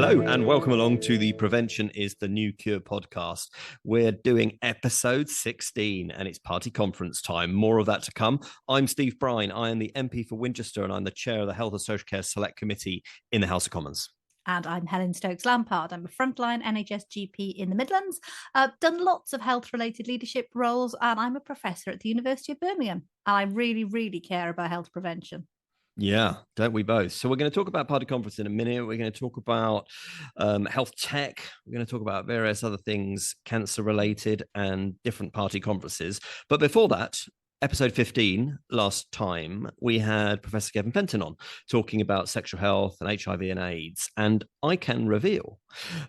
Hello and welcome along to the Prevention is the New Cure podcast. We're doing episode 16 and it's party conference time. More of that to come. I'm Steve Brine. I am the MP for Winchester and I'm the chair of the Health and Social Care Select Committee in the House of Commons. And I'm Helen Stokes-Lampard. I'm a frontline NHS GP in the Midlands. I've done lots of health-related leadership roles and I'm a professor at the University of Birmingham. And I really, really care about health prevention. Yeah, don't we both? So we're going to talk about party conference in a minute. We're going to talk about health tech. We're going to talk about various other things, cancer related and different party conferences. But before that, episode 15, last time, we had Professor Kevin Fenton on talking about sexual health and HIV and AIDS. And I can reveal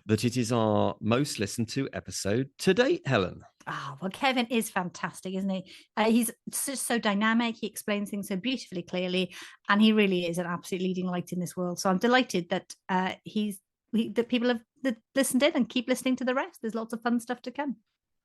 that it is our most listened to episode to date, Helen. Oh, well, Kevin is fantastic, isn't he? He's just so dynamic. He explains things so beautifully, clearly, and he really is an absolute leading light in this world. So I'm delighted that that people have listened in and keep listening to the rest. There's lots of fun stuff to come.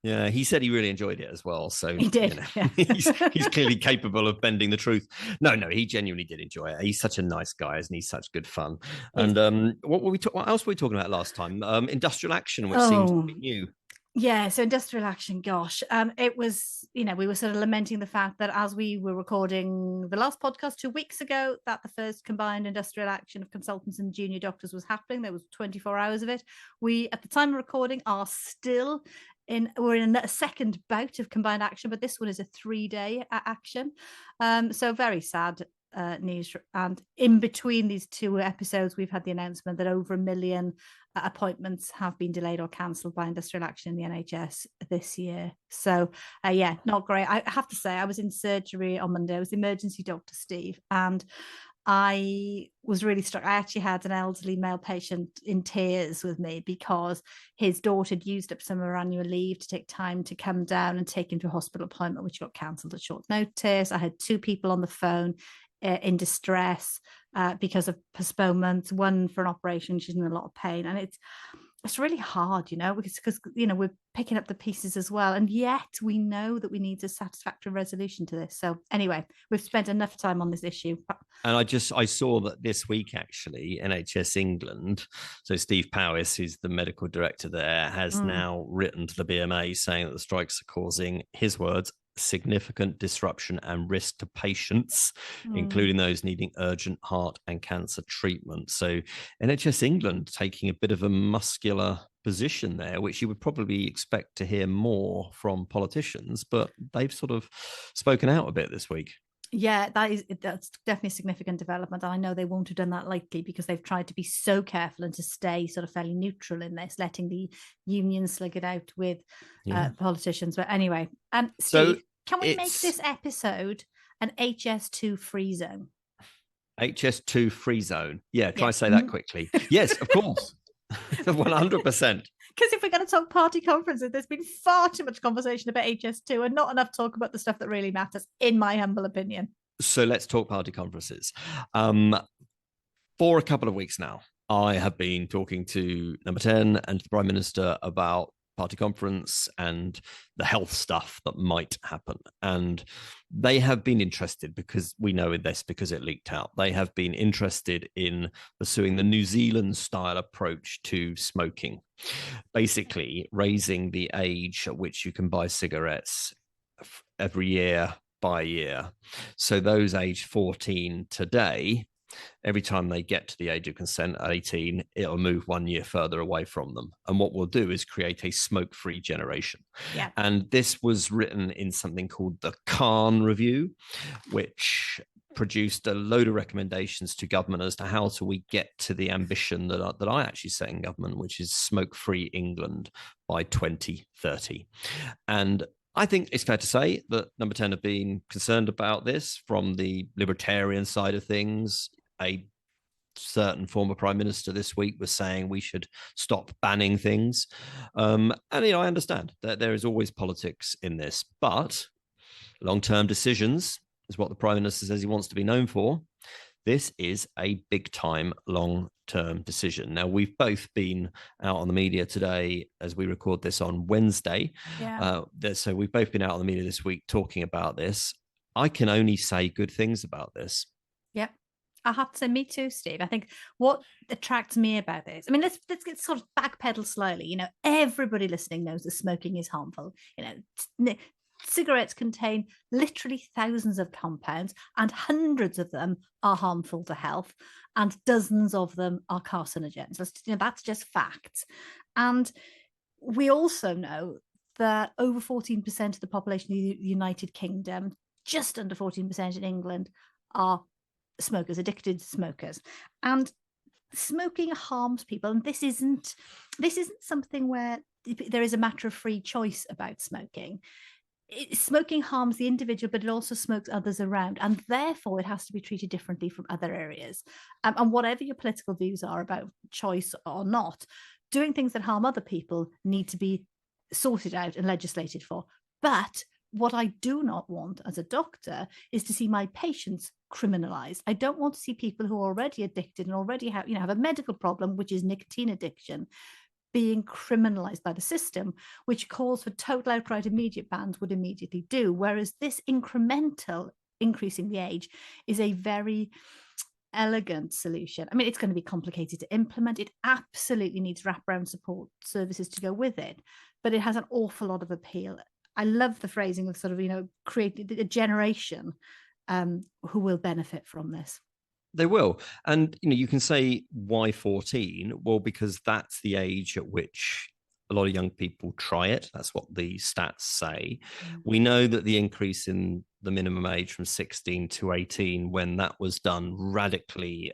Yeah, he said he really enjoyed it as well. So he did. Yeah. he's clearly capable of bending the truth. No, he genuinely did enjoy it. He's such a nice guy, isn't he? Such good fun. And what else were we talking about last time? Industrial action, which seems to be new. Yeah, so industrial action, gosh, it was, we were sort of lamenting the fact that as we were recording the last podcast 2 weeks ago, that the first combined industrial action of consultants and junior doctors was happening. There was 24 hours of it. We, at the time of recording, are still we're in a second bout of combined action, but this one is a 3-day action. So very sad news. And in between these two episodes, we've had the announcement that over 1 million appointments have been delayed or cancelled by industrial action in the NHS this year. So yeah, not great. I have to say, I was in surgery on Monday. I was the emergency doctor, Steve, and I was really struck. I actually had an elderly male patient in tears with me because his daughter had used up some of her annual leave to take time to come down and take him to a hospital appointment, which got cancelled at short notice. I had 2 people on the phone in distress because of postponements, one for an operation, she's in a lot of pain. And it's really hard, because we're picking up the pieces as well. And yet we know that we need a satisfactory resolution to this. So anyway, we've spent enough time on this issue. And I saw that this week, actually, NHS England, so Steve Powis, who's the medical director there, has now written to the BMA saying that the strikes are causing, his words, significant disruption and risk to patients, including those needing urgent heart and cancer treatment. So NHS England taking a bit of a muscular position there, which you would probably expect to hear more from politicians, but they've sort of spoken out a bit this week. Yeah, that's definitely a significant development. And I know they won't have done that lightly because they've tried to be so careful and to stay sort of fairly neutral in this, letting the unions slug it out with politicians. But anyway, Steve, can we make this episode an HS2 free zone? HS2 free zone. Yeah, try say that quickly. Yes, of course. 100%. Because if we're going to talk party conferences, there's been far too much conversation about HS2 and not enough talk about the stuff that really matters, in my humble opinion. So let's talk party conferences. For a couple of weeks now, I have been talking to Number 10 and to the Prime Minister about party conference and the health stuff that might happen. And they have been interested, because we know this because it leaked out, they have been interested in pursuing the New Zealand style approach to smoking, basically raising the age at which you can buy cigarettes every year by year. So those aged 14 today, every time they get to the age of consent at 18, it'll move 1 year further away from them. And what we'll do is create a smoke-free generation. Yeah. And this was written in something called the Khan Review, which produced a load of recommendations to government as to how do we get to the ambition that I actually set in government, which is smoke-free England by 2030. And I think it's fair to say that Number 10 have been concerned about this from the libertarian side of things. A certain former prime minister this week was saying we should stop banning things. And, I understand that there is always politics in this, but long-term decisions is what the prime minister says he wants to be known for. This is a big-time, long-term decision. Now, we've both been out on the media today as we record this on Wednesday. Yeah. So we've both been out on the media this week talking about this. I can only say good things about this. Yep. I have to say, me too, Steve. I think what attracts me about this, I mean, let's get sort of backpedal slowly. You know, everybody listening knows that smoking is harmful. You know, cigarettes contain literally thousands of compounds, and hundreds of them are harmful to health, and dozens of them are carcinogens. That's just facts. And we also know that over 14% of the population of the United Kingdom, just under 14% in England, are smokers, addicted smokers. And smoking harms people. And this isn't something where there is a matter of free choice about smoking. Smoking harms the individual, but it also smokes others around, and therefore it has to be treated differently from other areas. And whatever your political views are about choice or not, doing things that harm other people need to be sorted out and legislated for. But what I do not want as a doctor is to see my patients criminalized. I don't want to see people who are already addicted and already have a medical problem, which is nicotine addiction, being criminalized by the system, which calls for total outright immediate bans would immediately do. Whereas this incremental increasing the age is a very elegant solution. I mean, it's going to be complicated to implement. It absolutely needs wraparound support services to go with it, but it has an awful lot of appeal. I love the phrasing of sort of, create a generation who will benefit from this. They will. And, you can say, why 14? Well, because that's the age at which a lot of young people try it. That's what the stats say. We know that the increase in the minimum age from 16 to 18, when that was done, radically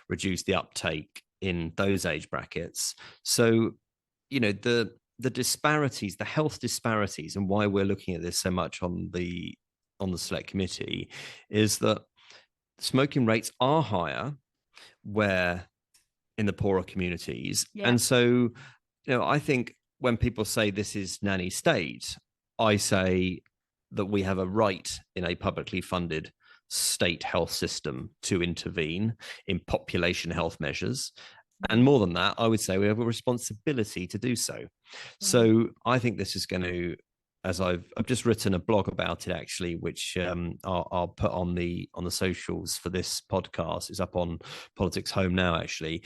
reduced the uptake in those age brackets. So, the disparities, the health disparities, and why we're looking at this so much on the select committee is that smoking rates are higher where in the poorer communities. Yeah. And so, I think when people say this is nanny state, I say that we have a right in a publicly funded state health system to intervene in population health measures. And more than that, I would say we have a responsibility to do so. So I think this is going to, as I've just written a blog about it, actually, which I'll put on the socials for this podcast. It's up on Politics Home now, actually.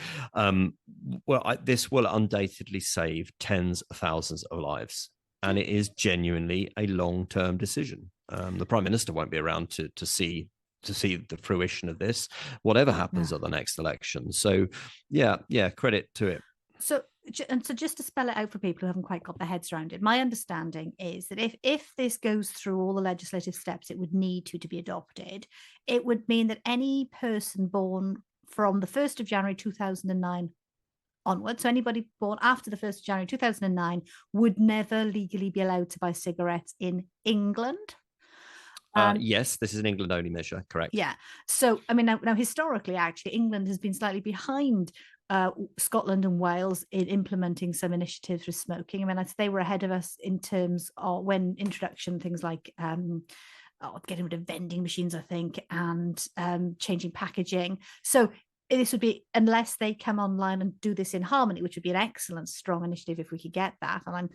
This will undoubtedly save tens of thousands of lives, and it is genuinely a long-term decision. The Prime Minister won't be around to see the fruition of this, whatever happens at the next election. So, yeah, credit to it. So just to spell it out for people who haven't quite got their heads around it, my understanding is that if this goes through all the legislative steps it would need to be adopted, it would mean that any person born from the 1st of January 2009 onwards, so anybody born after the 1st of January 2009 would never legally be allowed to buy cigarettes in England. Yes, this is an England only measure, correct? Yeah. So, I mean, now historically, actually, England has been slightly behind Scotland and Wales in implementing some initiatives with smoking. I mean, they were ahead of us in terms of when introduction, things like getting rid of vending machines, I think, and changing packaging. So this would be, unless they come online and do this in harmony, which would be an excellent, strong initiative if we could get that. And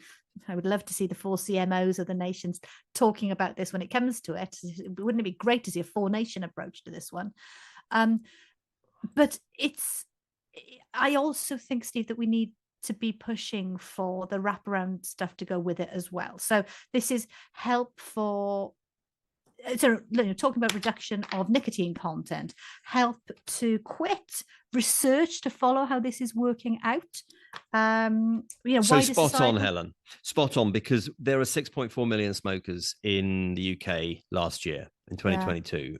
I would love to see the 4 CMOs of the nations talking about this when it comes to it. Wouldn't it be great to see a 4-nation approach to this one? But I also think, Steve, that we need to be pushing for the wraparound stuff to go with it as well. So this is help for, talking about reduction of nicotine content, help to quit, research to follow how this is working out. So spot on, Helen. Spot on, because there are 6.4 million smokers in the UK last year, in 2022.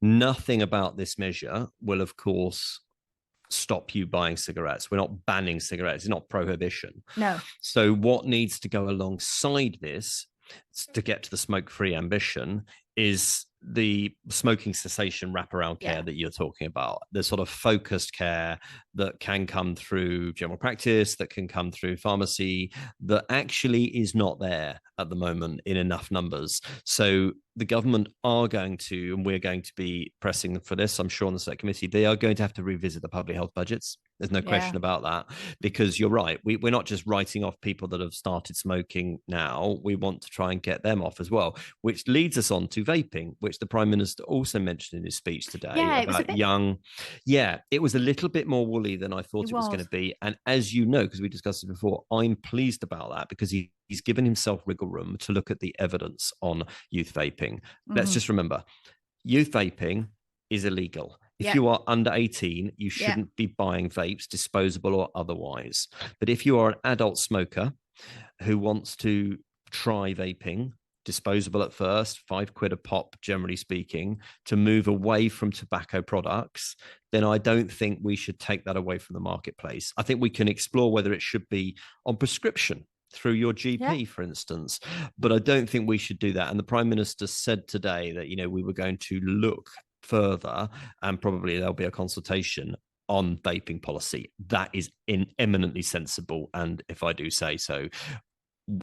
Nothing about this measure will, of course, stop you buying cigarettes. We're not banning cigarettes. It's not prohibition. No. So what needs to go alongside this to get to the smoke-free ambition is the smoking cessation wraparound care that you're talking about, the sort of focused care that can come through general practice, that can come through pharmacy, that actually is not there at the moment in enough numbers. So the government are going to, and we're going to be pressing for this, I'm sure, on the Select Committee, they are going to have to revisit the public health budgets. There's no question about that, because you're right. We're not just writing off people that have started smoking now. We want to try and get them off as well, which leads us on to vaping, which the Prime Minister also mentioned in his speech today about young. Yeah, it was a little bit more woolly than I thought it was going to be. And as you know, because we discussed it before, I'm pleased about that, because he's given himself wiggle room to look at the evidence on youth vaping. Let's just remember, youth vaping is illegal. If you are under 18, you shouldn't be buying vapes, disposable or otherwise. But if you are an adult smoker who wants to try vaping, disposable at first, £5 a pop, generally speaking, to move away from tobacco products, then I don't think we should take that away from the marketplace. I think we can explore whether it should be on prescription through your GP, for instance, but I don't think we should do that. And the Prime Minister said today that, we were going to look further, and probably there'll be a consultation on vaping policy. That is eminently sensible, and if I do say so,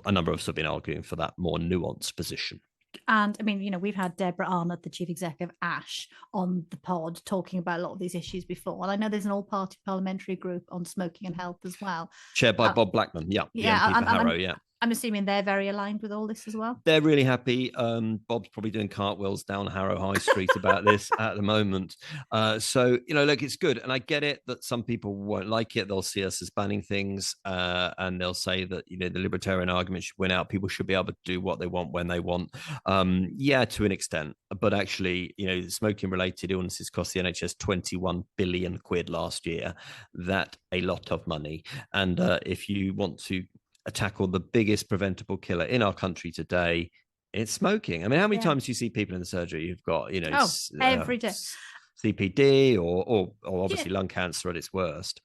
a number of us have been arguing for that more nuanced position. And I mean, we've had Deborah Arnott, the chief executive of ASH, on the pod talking about a lot of these issues before. And I know there's an all-party parliamentary group on smoking and health as well, chaired by Bob Blackman. The MP for Harrow. I'm assuming they're very aligned with all this as well. They're really happy. Bob's probably doing cartwheels down Harrow High Street about this at the moment. So, look, it's good. And I get it that some people won't like it. They'll see us as banning things, and they'll say that, the libertarian argument should win out. People should be able to do what they want when they want. To an extent. But actually, smoking-related illnesses cost the NHS 21 billion quid last year. That's a lot of money. And if you want to tackle the biggest preventable killer in our country today, it's smoking. I mean, how many times do you see people in the surgery who've got, every day, CPD or obviously lung cancer at its worst?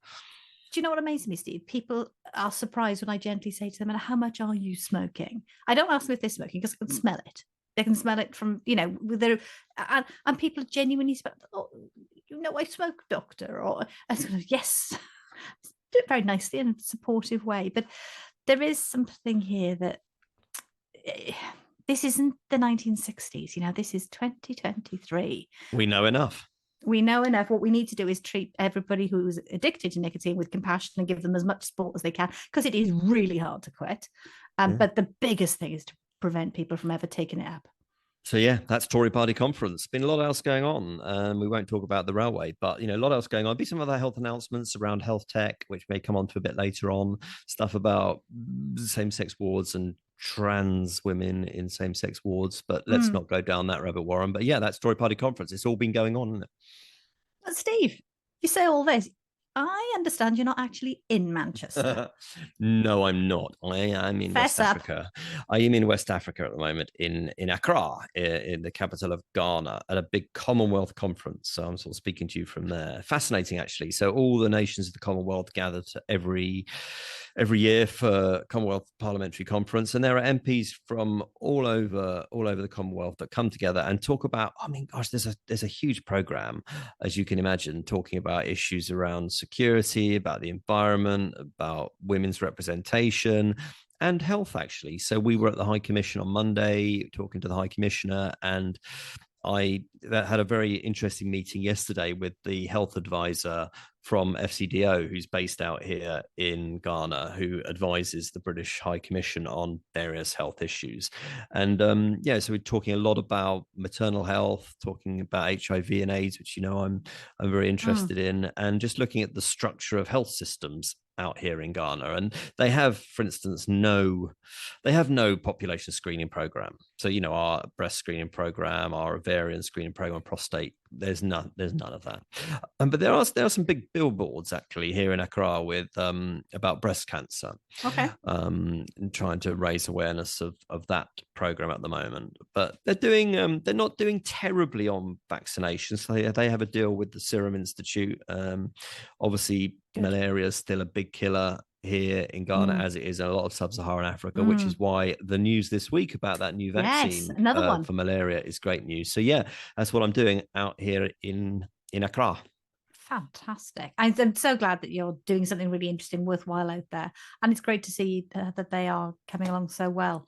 Do you know what amazes me, Steve? People are surprised when I gently say to them, "And how much are you smoking?" I don't ask them if they're smoking because I can smell it. They can smell it from, with their, and people genuinely smell, I smoke, doctor, or I sort of, yes, do it very nicely in a supportive way. But there is something here that this isn't the 1960s, this is 2023. We know enough. What we need to do is treat everybody who's addicted to nicotine with compassion and give them as much support as they can, because it is really hard to quit. But the biggest thing is to prevent people from ever taking it up. So that's Tory party conference. Been a lot else going on. We won't talk about the railway, but a lot else going on. Be some other health announcements around health tech, which may come on to a bit later on. Stuff about same-sex wards and trans women in same-sex wards. But let's not go down that rabbit warren. But that's Tory party conference. It's all been going on, isn't it? But Steve, you say all this. I understand you're not actually in Manchester. No, I'm not. I am in West Africa. I am in West Africa at the moment, in Accra, in the capital of Ghana, at a big Commonwealth conference. So I'm sort of speaking to you from there. Fascinating, actually. So all the nations of the Commonwealth gather every year for Commonwealth Parliamentary Conference, and there are MPs from all over the Commonwealth that come together and talk about. I mean, gosh, there's a huge program, as you can imagine, talking about issues around security, about the environment, about women's representation, and health, actually. So we were at the High Commission on Monday talking to the High Commissioner, and I had a very interesting meeting yesterday with the health advisor from FCDO, who's based out here in Ghana, who advises the British High Commission on various health issues. And so we're talking a lot about maternal health, talking about HIV and AIDS, which I'm very interested in, and just looking at the structure of health systems out here in Ghana. And they have, for instance, no population screening program. So, our breast screening program, our ovarian screening program, prostate, there's none of that. But there are some big billboards actually here in Accra with about breast cancer. Okay. And trying to raise awareness of that program at the moment. But they're not doing terribly on vaccinations. They have a deal with the Serum Institute. Obviously, malaria is still a big killer here in Ghana, as it is in a lot of sub-Saharan Africa, which is why the news this week about that new vaccine another one for malaria is great news. So that's what I'm doing out here in Accra. Fantastic. I'm so glad that you're doing something really interesting, worthwhile out there, and it's great to see that they are coming along so well.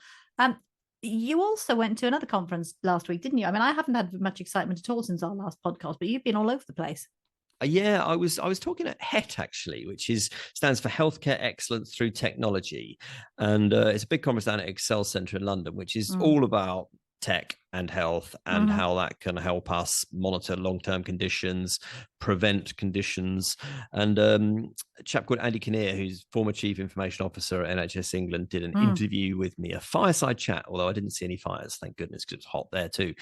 You also went to another conference last week, didn't you? I mean, I haven't had much excitement at all since our last podcast, but you've been all over the place. Yeah, I was talking at HET actually, which stands for Healthcare Excellence Through Technology, and it's a big conference down at Excel Centre in London, which is all about tech and health and how that can help us monitor long-term conditions, prevent conditions. And a chap called Andy Kinnear, who's former Chief Information Officer at NHS England, did an interview with me, a fireside chat, although I didn't see any fires, thank goodness, because it's hot there too.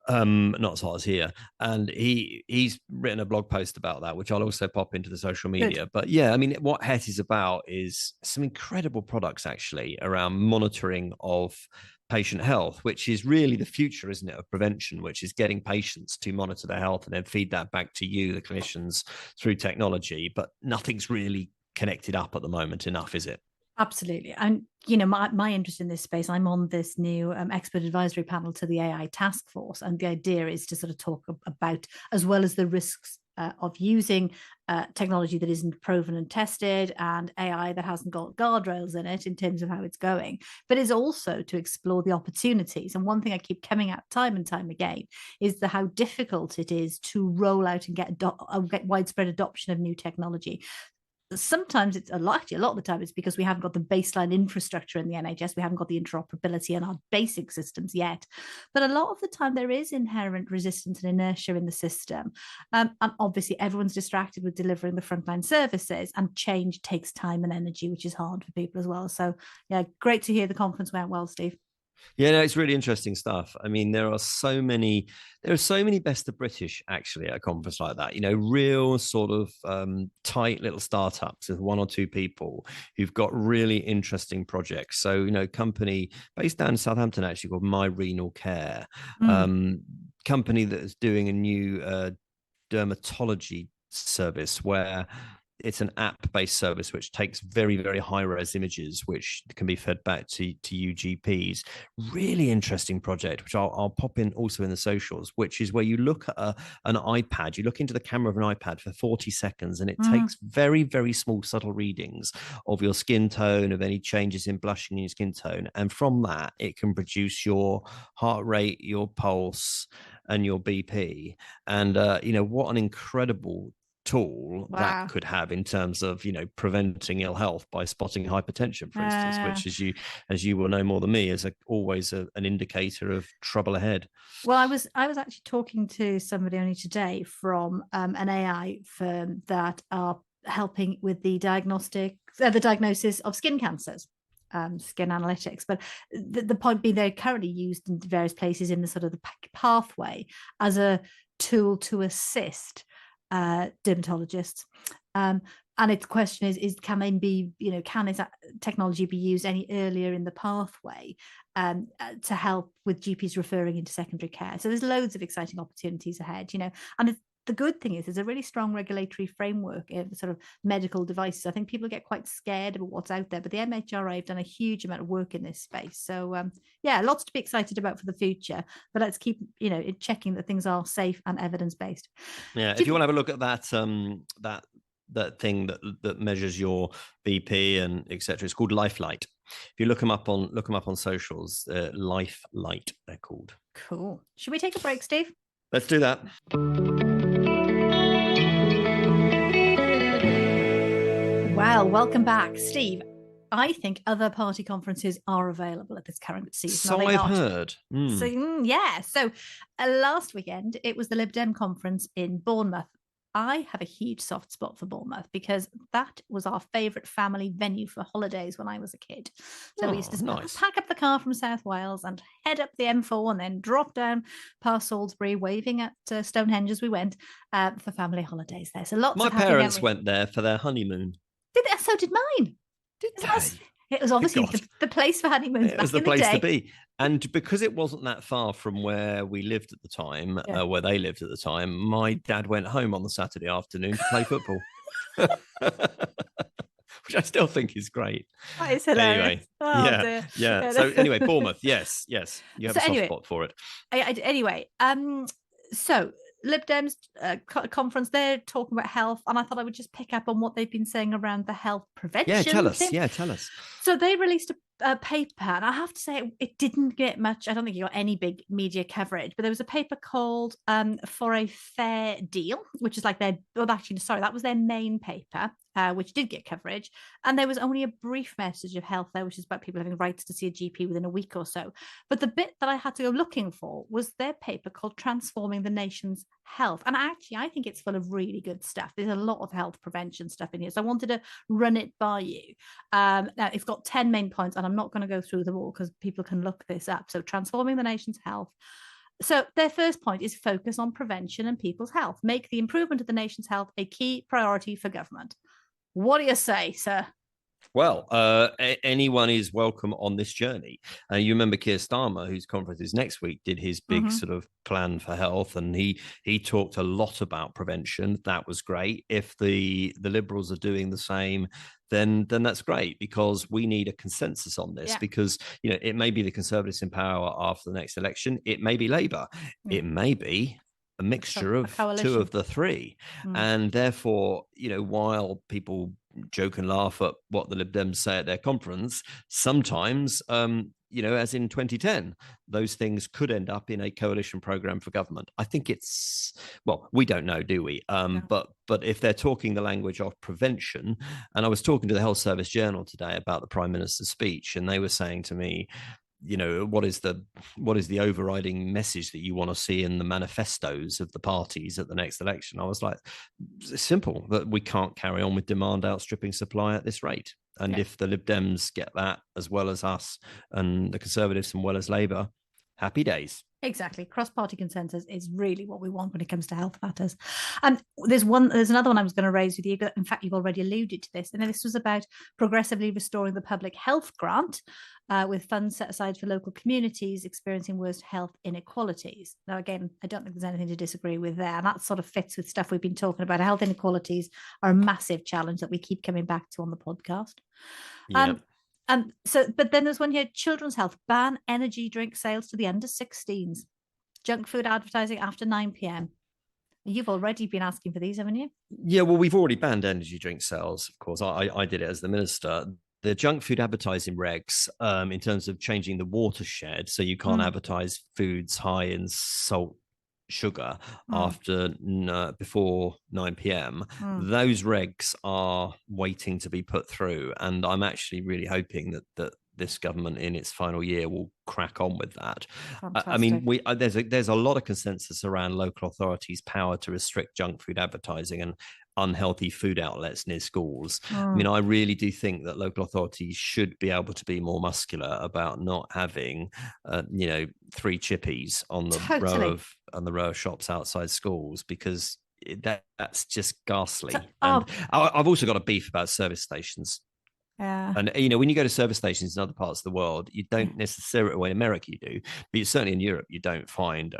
Not as hot as here. And he's written a blog post about that, which I'll also pop into the social media. Good. But yeah, I mean, what HET is about is some incredible products actually around monitoring of patient health, which is really the future, isn't it, of prevention, which is getting patients to monitor their health and then feed that back to you, the clinicians, through technology. But nothing's really connected up at the moment enough, is it? Absolutely. And, my interest in this space, I'm on this new expert advisory panel to the AI task force. And the idea is to sort of talk about, as well as the risks of using technology that isn't proven and tested, and AI that hasn't got guardrails in it in terms of how it's going, but is also to explore the opportunities. And one thing I keep coming at time and time again is how difficult it is to roll out and get widespread adoption of new technology. Sometimes it's a lot of the time it's because we haven't got the baseline infrastructure in the NHS. We haven't got the interoperability in our basic systems yet. But a lot of the time there is inherent resistance and inertia in the system. And obviously everyone's distracted with delivering the frontline services, and change takes time and energy, which is hard for people as well. So yeah, great to hear the conference went well, Steve. Yeah, no, it's really interesting stuff. I mean, there are so many best of British actually at a conference like that, real sort of tight little startups with one or two people who've got really interesting projects. So, company based down in Southampton actually called My Renal Care, company that is doing a new dermatology service where it's an app-based service which takes very, very high-res images, which can be fed back to you GPs. Really interesting project, which I'll pop in also in the socials, which is where you look at an iPad, you look into the camera of an iPad for 40 seconds, and it takes very, very small, subtle readings of your skin tone, of any changes in blushing in your skin tone. And from that, it can produce your heart rate, your pulse, and your BP. And, what an incredible tool that could have in terms of preventing ill health by spotting hypertension, for instance, which as you will know more than me is always an indicator of trouble ahead. Well, I was actually talking to somebody only today from an AI firm that are helping with the diagnosis of skin cancers. Skin analytics, but the point being they're currently used in various places in the sort of the pathway as a tool to assist dermatologists, and its question is can they be can this technology be used any earlier in the pathway to help with GPs referring into secondary care? So there's loads of exciting opportunities ahead, and the good thing is there's a really strong regulatory framework in sort of medical devices. I think people get quite scared about what's out there, but the MHRA have done a huge amount of work in this space. So yeah, lots to be excited about for the future, but let's keep checking that things are safe and evidence-based. Yeah, if you want to have a look at that that thing that measures your BP and etc., it's called LifeLight. If you look them up on socials, LifeLight they're called. Cool. Should we take a break, Steve? Let's do that. Well, welcome back, Steve. I think other party conferences are available at this current season. So I've heard. So yeah. So last weekend it was the Lib Dem conference in Bournemouth. I have a huge soft spot for Bournemouth because that was our favourite family venue for holidays when I was a kid. So we used to pack up the car from South Wales and head up the M4 and then drop down past Salisbury, waving at Stonehenge as we went for family holidays there. So lots. My parents went there for their honeymoon. Did they? So did mine. Did they? It was obviously the place for honeymoons. It was the place to be. And because it wasn't that far from where we lived at the time, where they lived at the time, my dad went home on the Saturday afternoon to play football. Which I still think is great. That is hilarious. Anyway, yeah. So anyway, Bournemouth, yes. You have a soft spot for it. Anyway, so Lib Dems conference, they're talking about health, and I thought I would just pick up on what they've been saying around the health prevention. Yeah, tell us. So they released paper, and I have to say it didn't get much. I don't think it got any big media coverage, but there was a paper called For a Fair Deal, which is like their, well, actually, sorry, that was their main paper, which did get coverage. And there was only a brief message of health there, which is about people having rights to see a GP within a week or so. But the bit that I had to go looking for was their paper called Transforming the Nation's Health. And actually, I think it's full of really good stuff. There's a lot of health prevention stuff in here. So I wanted to run it by you. Now, it's got 10 main points, and I'm not going to go through them all because people can look this up. So Transforming the Nation's Health. So their first point is focus on prevention and people's health. Make the improvement of the nation's health a key priority for government. What do you say, sir? Well, anyone is welcome on this journey. You remember Keir Starmer, whose conference is next week, did his big sort of plan for health, and he talked a lot about prevention. That was great. If the Liberals are doing the same, then that's great, because we need a consensus on this. Because it may be the Conservatives in power after the next election. It may be Labour. It may be a mixture of two of the three. And therefore, while people joke and laugh at what the Lib Dems say at their conference, sometimes, as in 2010, those things could end up in a coalition program for government. I think it's, well, we don't know, do we? But if they're talking the language of prevention, and I was talking to the Health Service Journal today about the Prime Minister's speech, and they were saying to me, what is the overriding message that you want to see in the manifestos of the parties at the next election? I was like, it's simple, that we can't carry on with demand outstripping supply at this rate. And if the Lib Dems get that, as well as us, and the Conservatives, as well as Labour, happy days. Exactly. Cross-party consensus is really what we want when it comes to health matters. And there's another one I was going to raise with you. In fact, you've already alluded to this. And this was about progressively restoring the public health grant with funds set aside for local communities experiencing worst health inequalities. Now, again, I don't think there's anything to disagree with there. And that sort of fits with stuff we've been talking about. Health inequalities are a massive challenge that we keep coming back to on the podcast. Yeah. But then there's one here: children's health, ban energy drink sales to the under 16s, junk food advertising after 9 p.m. You've already been asking for these, haven't you? Yeah, well, we've already banned energy drink sales. Of course, I did it as the minister. The junk food advertising regs, in terms of changing the watershed, so you can't advertise foods high in salt, sugar before 9 p.m. Those regs are waiting to be put through, and I'm actually really hoping that this government in its final year will crack on with that. I mean, there's a lot of consensus around local authorities' power to restrict junk food advertising and unhealthy food outlets near schools. I mean, I really do think that local authorities should be able to be more muscular about not having, 3 chippies on the row of shops outside schools, because that's just ghastly. And I've also got a beef about service stations. Yeah. And, when you go to service stations in other parts of the world, you don't necessarily, well, in America you do, but certainly in Europe, you don't find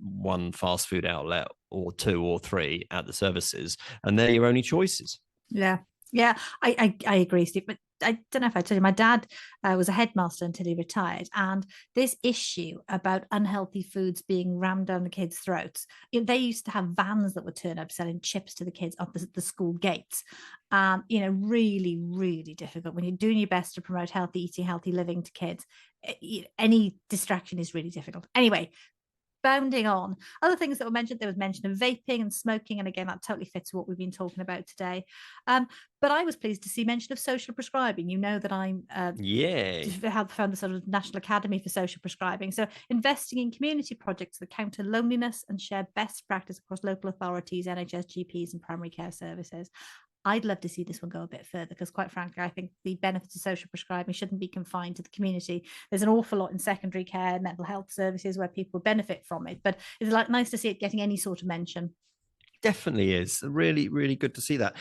one fast food outlet or 2 or 3 at the services, and they're your only choices. Yeah. Yeah, I agree, Steve. But I don't know if I told you, my dad was a headmaster until he retired. And this issue about unhealthy foods being rammed down the kids' throats, they used to have vans that would turn up selling chips to the kids at the school gates. Really, really difficult when you're doing your best to promote healthy eating, healthy living to kids. Any distraction is really difficult. Anyway, bounding on. Other things that were mentioned, there was mention of vaping and smoking, and again, that totally fits what we've been talking about today. But I was pleased to see mention of social prescribing. You know that I'm have found the sort of National Academy for Social Prescribing. So investing in community projects that counter loneliness and share best practice across local authorities, NHS, GPs, and primary care services. I'd love to see this one go a bit further, because quite frankly, I think the benefits of social prescribing shouldn't be confined to the community. There's an awful lot in secondary care, mental health services where people benefit from it, but it's nice to see it getting any sort of mention. Definitely is. Really, really good to see that.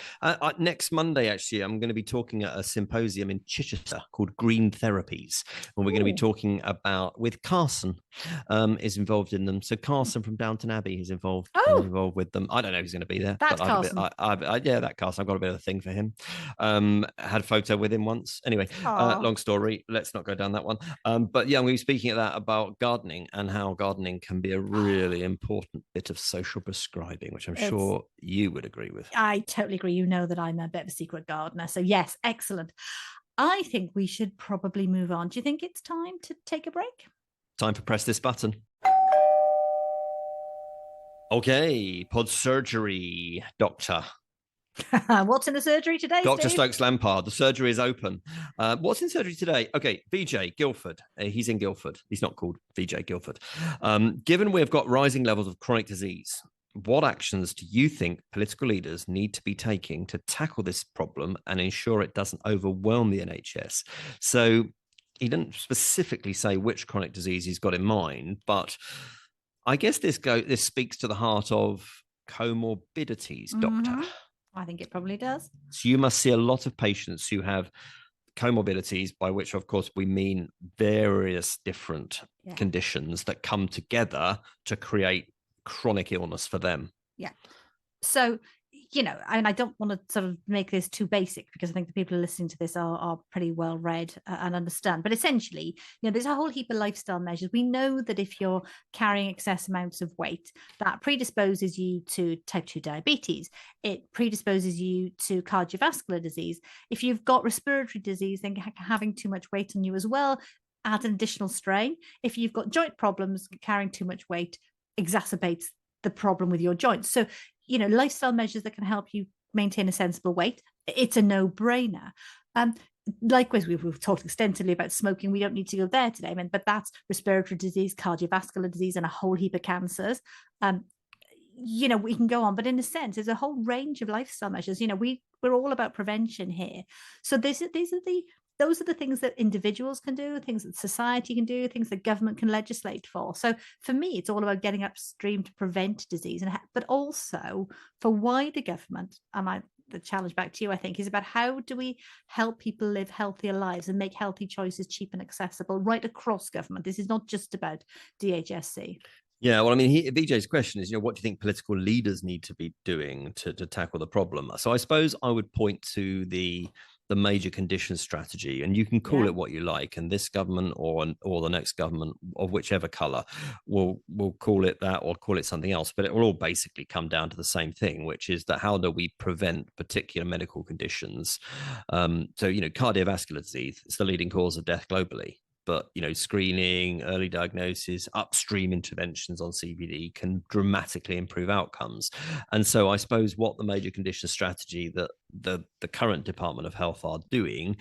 Next Monday, actually, I'm going to be talking at a symposium in Chichester called Green Therapies, and we're going to be talking about, with Carson is involved in them. So Carson from Downton Abbey is involved with them. I don't know if he's going to be there. That's Carson. That Carson. I've got a bit of a thing for him. Had a photo with him once. Anyway, long story. Let's not go down that one. But yeah, I'm going to be speaking at that about gardening and how gardening can be a really important bit of social prescribing, which I'm sure you would agree with. I totally agree. You know that I'm a bit of a secret gardener. So yes, excellent. I think we should probably move on. Do you think it's time to take a break? Time to press this button. Okay, pod surgery, doctor. What's in the surgery today, Dr. Steve? Stokes Lampard, the surgery is open. What's in surgery today? Okay, Vijay Guildford. He's in Guildford. He's not called Vijay Guildford. Given we've got rising levels of chronic disease, what actions do you think political leaders need to be taking to tackle this problem and ensure it doesn't overwhelm the NHS? So he didn't specifically say which chronic disease he's got in mind, but I guess this speaks to the heart of comorbidities, doctor. I think it probably does. So you must see a lot of patients who have comorbidities, by which, of course, we mean various different conditions that come together to create chronic illness for them. Yeah. So, I don't want to sort of make this too basic, because I think the people who are listening to this are pretty well read and understand. But essentially, there's a whole heap of lifestyle measures. We know that if you're carrying excess amounts of weight, that predisposes you to type 2 diabetes. It predisposes you to cardiovascular disease. If you've got respiratory disease, then having too much weight on you as well adds an additional strain. If you've got joint problems, carrying too much weight exacerbates the problem with your joints. So, lifestyle measures that can help you maintain a sensible weight, it's a no-brainer. Likewise, we've talked extensively about smoking. We don't need to go there today, but that's respiratory disease, cardiovascular disease, and a whole heap of cancers. We can go on, but in a sense, there's a whole range of lifestyle measures. We're all about prevention here. So those are the things that individuals can do, things that society can do, things that government can legislate for. So for me, it's all about getting upstream to prevent disease, but also for wider government. The challenge back to you, I think, is about how do we help people live healthier lives and make healthy choices cheap and accessible right across government. This is not just about DHSC. Yeah, well, Vijay's question is, what do you think political leaders need to be doing to tackle the problem? So I suppose I would point to the major condition strategy, and you can call it what you like, and this government or the next government of whichever color will call it that or call it something else, but it will all basically come down to the same thing, which is that how do we prevent particular medical conditions? So cardiovascular disease is the leading cause of death globally. But, screening, early diagnosis, upstream interventions on CVD can dramatically improve outcomes. And so I suppose what the major condition strategy that the current Department of Health are doing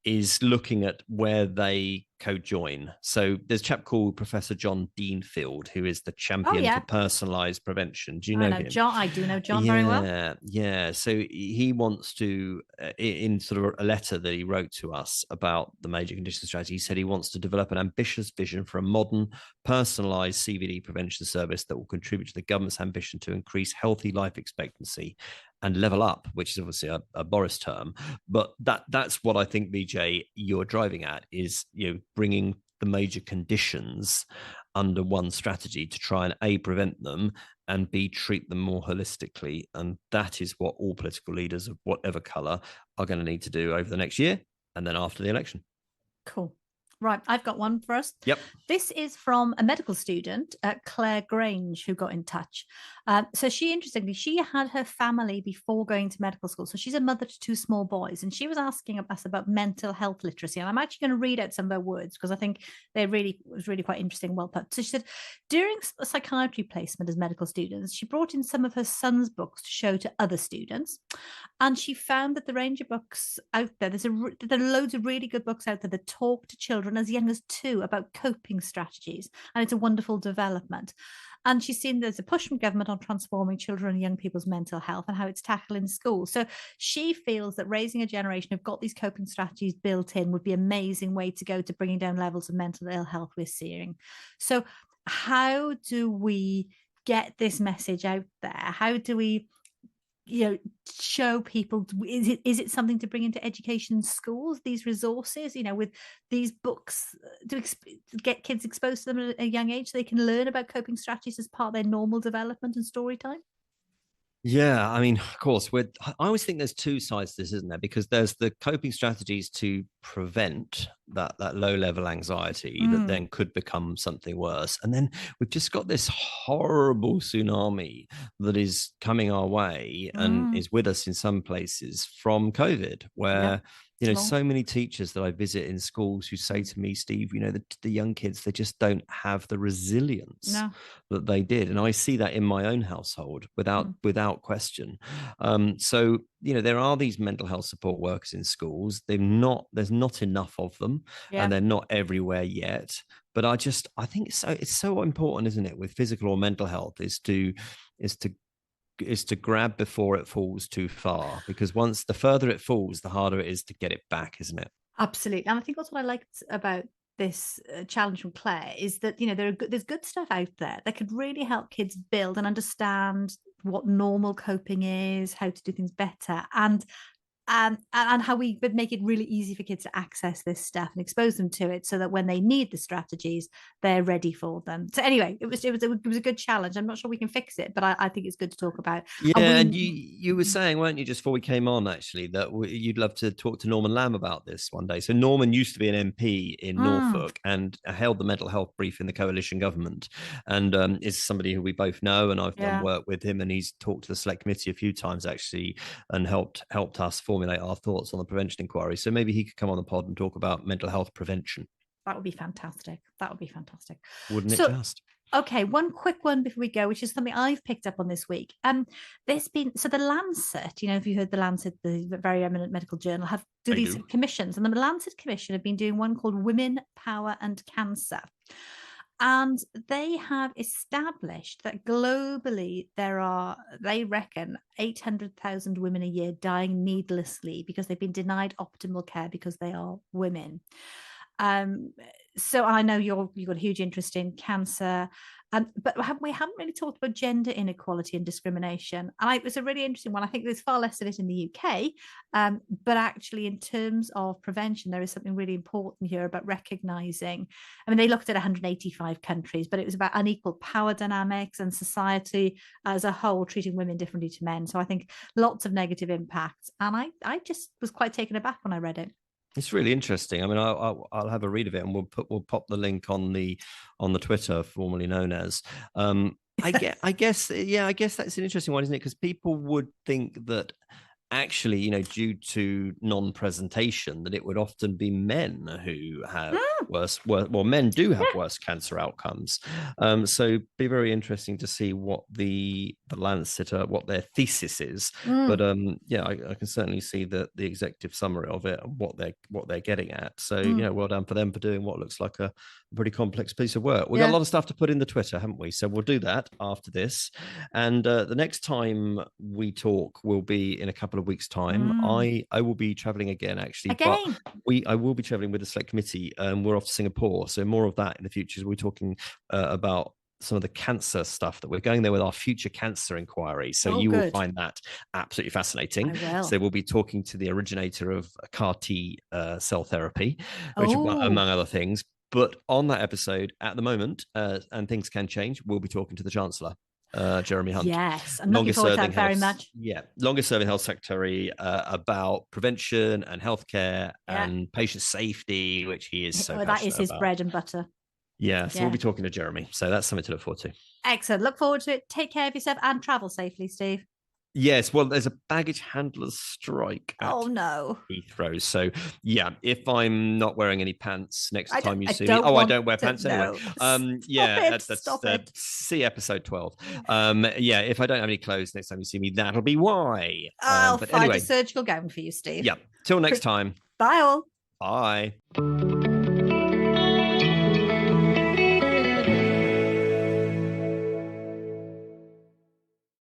is looking at where they co-join. So there's a chap called Professor John Deanfield, who is the champion for personalized prevention. Do you know him? John, I do know John very well. Yeah. So he wants to, in sort of a letter that he wrote to us about the major condition strategy, he said he wants to develop an ambitious vision for a modern, personalized CVD prevention service that will contribute to the government's ambition to increase healthy life expectancy and level up, which is obviously a Boris term. But that's what I think, Vijay, you're driving at, is bringing the major conditions under one strategy to try and A, prevent them, and B, treat them more holistically. And that is what all political leaders of whatever colour are going to need to do over the next year and then after the election. Cool. Right, I've got one for us. Yep. This is from a medical student, Claire Grange, who got in touch. So interestingly, she had her family before going to medical school. So she's a mother to 2 small boys, and she was asking us about mental health literacy. And I'm actually going to read out some of her words because I think it was really quite interesting, well put. So she said, during a psychiatry placement as medical students, she brought in some of her son's books to show to other students. And she found that the range of books out there, there are loads of really good books out there that talk to children as young as 2 about coping strategies. And it's a wonderful development. And she's seen there's a push from government on transforming children and young people's mental health and how it's tackled in school. So she feels that raising a generation who've got these coping strategies built in would be an amazing way to go to bringing down levels of mental ill health we're seeing. So how do we get this message out there? How do we show people, is it something to bring into education schools, these resources, with these books, to get kids exposed to them at a young age so they can learn about coping strategies as part of their normal development and story time? Yeah, of course, I always think there's 2 sides to this, isn't there? Because there's the coping strategies to prevent that low-level anxiety that then could become something worse. And then we've just got this horrible tsunami that is coming our way and is with us in some places from COVID, where you know, so many teachers that I visit in schools who say to me, Steve, you know, the young kids, they just don't have the resilience that they did. And I see that in my own household without question. So, you know, there are these mental health support workers in schools. There's not enough of them, and they're not everywhere yet. But I think it's so important, isn't it, with physical or mental health, is to grab before it falls too far, because the further it falls, the harder it is to get it back, isn't it? Absolutely. And I think that's what I liked about this challenge from Claire, is that, you know, there's good stuff out there that could really help kids build and understand what normal coping is, how to do things better, and how we would make it really easy for kids to access this stuff and expose them to it, so that when they need the strategies, they're ready for them. So anyway, it was a good challenge. I'm not sure we can fix it, but I think it's good to talk about. And you were saying, weren't you, just before we came on, actually, that you'd love to talk to Norman Lamb about this one day. So Norman used to be an MP in Norfolk and held the mental health brief in the coalition government, and is somebody who we both know, and I've done work with him, and he's talked to the select committee a few times, actually, and helped us formulate our thoughts on the prevention inquiry. So maybe he could come on the pod and talk about mental health prevention. That would be fantastic. Wouldn't it just? Okay, one quick one before we go, which is something I've picked up on this week. There's been, so the Lancet, you know, if you heard the Lancet, the very eminent medical journal, do these commissions, and the Lancet Commission have been doing one called Women, Power and Cancer. And they have established that globally there are, they reckon, 800,000 women a year dying needlessly because they've been denied optimal care because they are women. So I know you've got a huge interest in cancer, but we haven't really talked about gender inequality and discrimination. And it was a really interesting one. I think there's far less of it in the UK, but actually in terms of prevention, there is something really important here about recognising. I mean, they looked at 185 countries, but it was about unequal power dynamics and society as a whole treating women differently to men. So I think lots of negative impacts. And I just was quite taken aback when I read it. It's really interesting. I mean, I'll have a read of it, and we'll pop the link on the Twitter, formerly known as. I guess that's an interesting one, isn't it? Because people would think that actually, you know, due to non-presentation, that it would often be men who have men do have worse cancer outcomes. So be very interesting to see what the Lancet, what their thesis is. But I can certainly see the executive summary of it and what they're getting at. So you know, well done for them for doing what looks like a pretty complex piece of work. We've got a lot of stuff to put in the Twitter, haven't we? So we'll do that after this. And the next time we talk will be in a couple of weeks' time. I will be traveling again, actually. But I will be traveling with the select committee. We're off to Singapore. So more of that in the future. We're talking about some of the cancer stuff that we're going there with our future cancer inquiry. So you will find that absolutely fascinating. So we'll be talking to the originator of CAR T cell therapy, which among other things. But on that episode at the moment, and things can change, we'll be talking to the Chancellor, Jeremy Hunt. Yes, I'm looking forward to that very much. Yeah, longest serving health secretary, about prevention and healthcare and patient safety, which he is so passionate about. That is his bread and butter. Yeah, so we'll be talking to Jeremy. So that's something to look forward to. Excellent. Look forward to it. Take care of yourself and travel safely, Steve. Yes, well, there's a baggage handler's strike at Heathrow. So, yeah, if I'm not wearing any pants next time you see me. I don't wear pants anyway. That's see episode 12. Yeah, if I don't have any clothes next time you see me, that'll be why. I'll find a surgical gown for you, Steve. Yeah, till next time. Bye all. Bye.